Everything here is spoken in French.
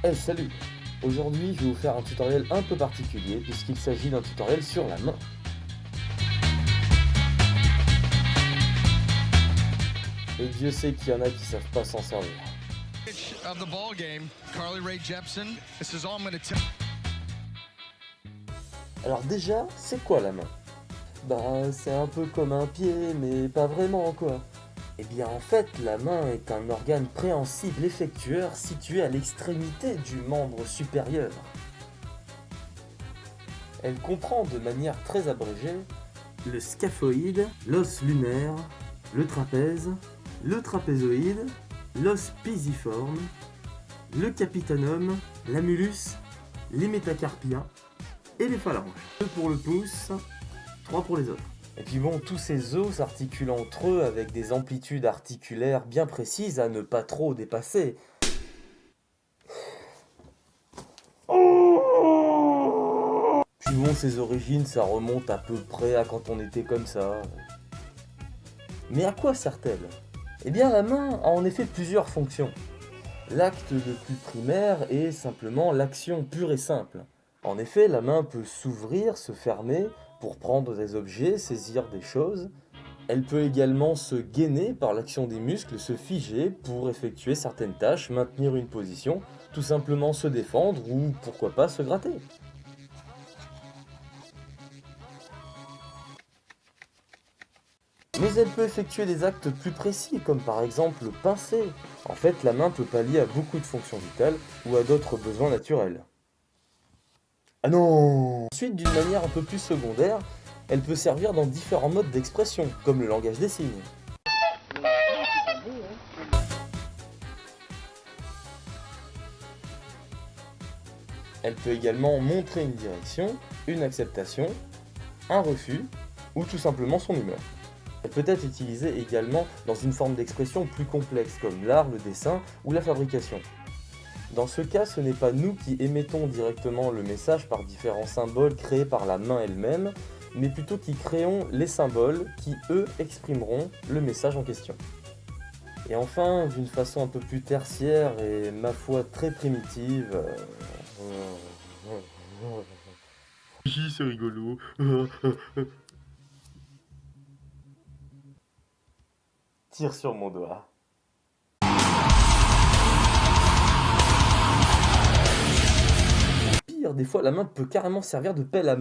Salut! Aujourd'hui, je vais vous faire un tutoriel un peu particulier puisqu'il s'agit d'un tutoriel sur la main. Et Dieu sait qu'il y en a qui savent pas s'en servir. Of the ball game, Carly Rae Jepsen. This is all I'm gonna tell. Alors déjà, c'est quoi la main? Bah, c'est un peu comme un pied, mais pas vraiment quoi. Eh bien en fait, la main est un organe préhensible effectueur situé à l'extrémité du membre supérieur. Elle comprend de manière très abrégée le scaphoïde, l'os lunaire, le trapèze, le trapézoïde, l'os pisiforme, le capitanum, l'amulus, les métacarpiens et les phalanges. 2 pour le pouce, 3 pour les autres. Et puis bon, tous ces os s'articulent entre eux avec des amplitudes articulaires bien précises à ne pas trop dépasser. Puis bon, ses origines, ça remonte à peu près à quand on était comme ça. Mais à quoi sert-elle? Eh bien, la main a en effet plusieurs fonctions. L'acte le plus primaire est simplement l'action pure et simple. En effet, la main peut s'ouvrir, se fermer pour prendre des objets, saisir des choses. Elle peut également se gainer par l'action des muscles, se figer pour effectuer certaines tâches, maintenir une position, tout simplement se défendre ou pourquoi pas se gratter. Mais elle peut effectuer des actes plus précis, comme par exemple pincer. En fait, la main peut pallier à beaucoup de fonctions vitales ou à d'autres besoins naturels. Ah non! Ensuite, d'une manière un peu plus secondaire, elle peut servir dans différents modes d'expression, comme le langage des signes. Elle peut également montrer une direction, une acceptation, un refus, ou tout simplement son humeur. Elle peut être utilisée également dans une forme d'expression plus complexe, comme l'art, le dessin ou la fabrication. Dans ce cas, ce n'est pas nous qui émettons directement le message par différents symboles créés par la main elle-même, mais plutôt qui créons les symboles qui, eux, exprimeront le message en question. Et enfin, d'une façon un peu plus tertiaire et, ma foi, très primitive... Hi, c'est rigolo. Tire sur mon doigt. Pire, des fois la main peut carrément servir de pelle à...